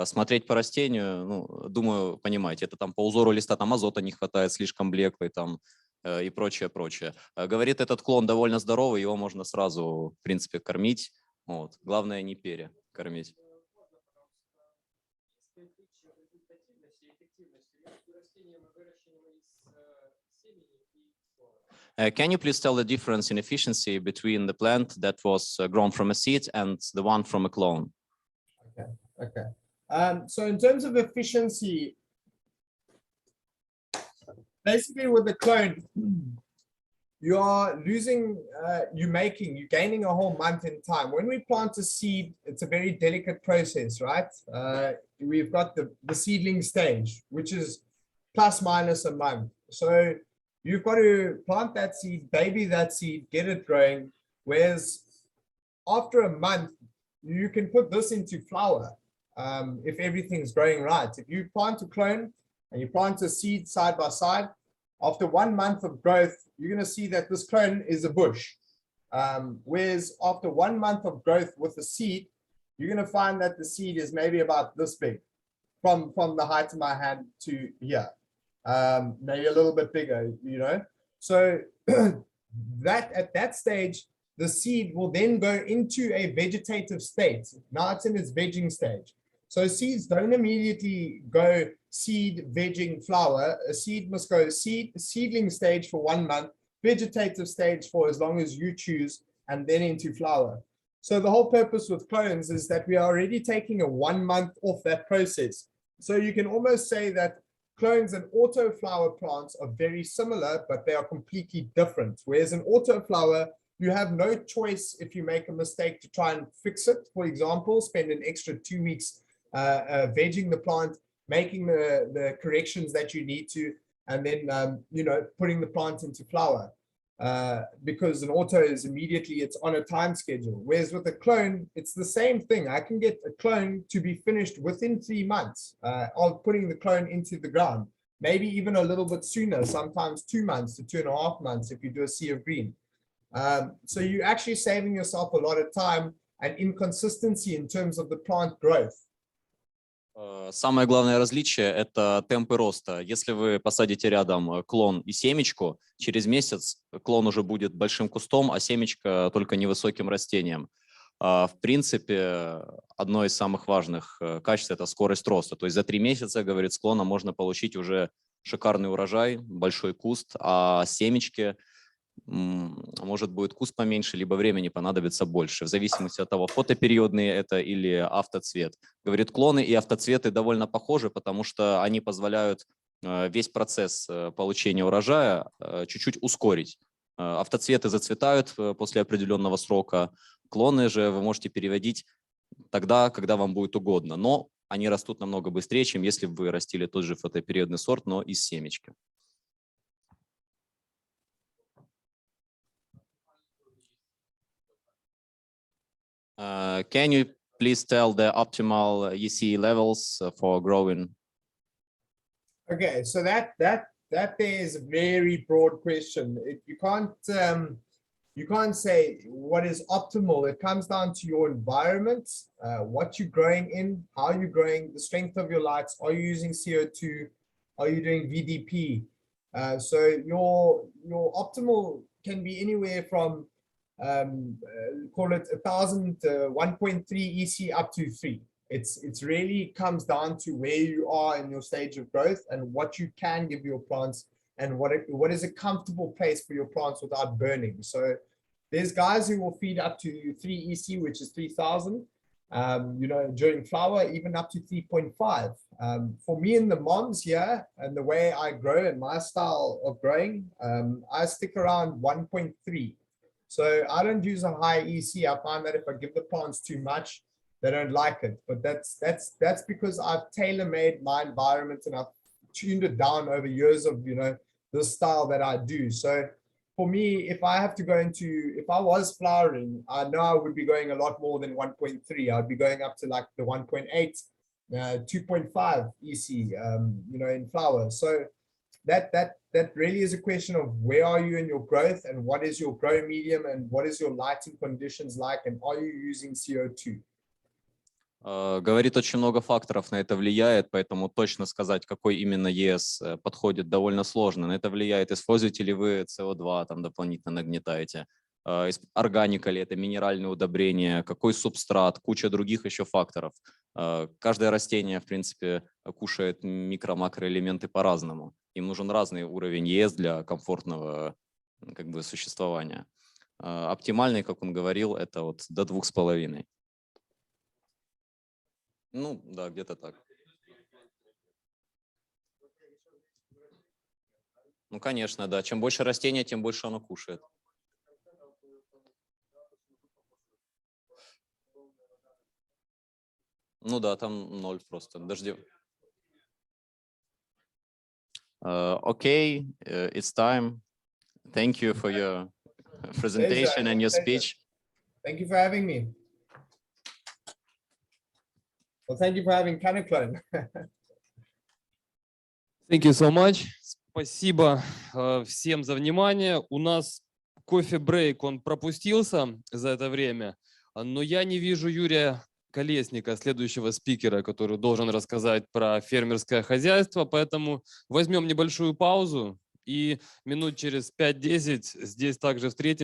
Смотреть по растению, думаю, понимаете, это там по узору листа, там азота не хватает, слишком блеклый, там и прочее, прочее. Говорит, этот клон довольно здоровый, его можно сразу, в принципе, кормить. Вот. Главное, не перекормить. Can you please tell the difference in efficiency between the plant that was grown from a seed and the one from a clone? Okay. So in terms of efficiency, basically with the clone, you are losing, you're gaining a whole month in time. When we plant a seed, it's a very delicate process, right? We've got the seedling stage, which is plus minus a month. So you've got to plant that seed, baby that seed, get it growing. Whereas after a month, you can put this into flower if everything's growing right. If you plant a clone and you plant a seed side by side, after 1 month of growth, you're going to see that this clone is a bush. Whereas after 1 month of growth with the seed, you're going to find that the seed is maybe about this big from the height of my hand to here. Maybe a little bit bigger, you know. So that at that stage, the seed will then go into a vegetative state. Now it's in its vegging stage. So seeds don't immediately go seed, vegging, flower. A seed must go seedling stage for 1 month, vegetative stage for as long as you choose, and then into flower. So the whole purpose with clones is that we are already taking a 1 month off that process. So you can almost say that clones and autoflower plants are very similar, but they are completely different. Whereas an autoflower, you have no choice if you make a mistake to try and fix it. For example, spend an extra 2 weeks vegging the plant, making the corrections that you need to, and then, you know, putting the plant into flower. Because an auto is immediately, it's on a time schedule. Whereas with a clone, it's the same thing. I can get a clone to be finished within 3 months of putting the clone into the ground. Maybe even a little bit sooner, sometimes 2 months to 2.5 months if you do a sea of green. So you're actually saving yourself a lot of time and inconsistency in terms of the plant growth. Самое главное различие – это темпы роста. Если вы посадите рядом клон и семечку, через месяц клон уже будет большим кустом, а семечко только невысоким растением. В принципе, одно из самых важных качеств – это скорость роста. То есть за 3 месяца, говорит, с клона можно получить уже шикарный урожай, большой куст, а семечки, может, будет куст поменьше, либо времени понадобится больше, в зависимости от того, фотопериодные это или автоцвет. Говорит, клоны и автоцветы довольно похожи, потому что они позволяют весь процесс получения урожая чуть-чуть ускорить. Автоцветы зацветают после определенного срока, клоны же вы можете переводить тогда, когда вам будет угодно, но они растут намного быстрее, чем если бы вы растили тот же фотопериодный сорт, но из семечки. Can you please tell the optimal EC levels for growing? Okay, so that there is a very broad question. You can't say what is optimal. It comes down to your environment, what you're growing in, how you're growing, the strength of your lights. Are you using CO2? Are you doing VDP? So your optimal can be anywhere from call it 1,000 1.3 EC up to 3. It's really comes down to where you are in your stage of growth and what you can give your plants and what is a comfortable place for your plants without burning. So there's guys who will feed up to 3 EC, which is 3,000, you know, during flower, even up to 3.5. For me in the moms here and the way I grow and my style of growing, I stick around 1.3. So I don't use a high EC. I find that if I give the plants too much, they don't like it. But that's because I've tailor-made my environment and I've tuned it down over years of, you know, the style that I do. So for me, if I was flowering, I know I would be going a lot more than 1.3. I'd be going up to like the 1.8, 2.5 EC, you know, in flower. So that really is a question of where are you in your growth and what is your grow medium and what is your lighting conditions like and are you using CO2? Говорит, очень много факторов на это влияет, поэтому точно сказать, какой именно ЕС подходит, довольно сложно. На это влияет, используете ли вы СО2, там дополнительно нагнетаете, органика ли это, минеральные удобрения, какой субстрат, куча других еще факторов. Каждое растение, в принципе, кушает микро-макроэлементы по-разному. Им нужен разный уровень ЕС для комфортного как бы существования. Оптимальный, как он говорил, это вот до 2,5. Ну, да, где-то так. Ну, конечно, да. Чем больше растения, тем больше оно кушает. Ну да, там 0 просто. Дожди. Okay, it's time. Thank you for your presentation and your speech. Thank you for having me. Well, thank you for having Canna. Thank you so much. Спасибо всем за внимание. У нас кофе-брейк, он пропустился за это время, но я не вижу Юрия Колесника, следующего спикера, который должен рассказать про фермерское хозяйство, поэтому возьмем небольшую паузу и минут через 5-10 здесь также встретимся.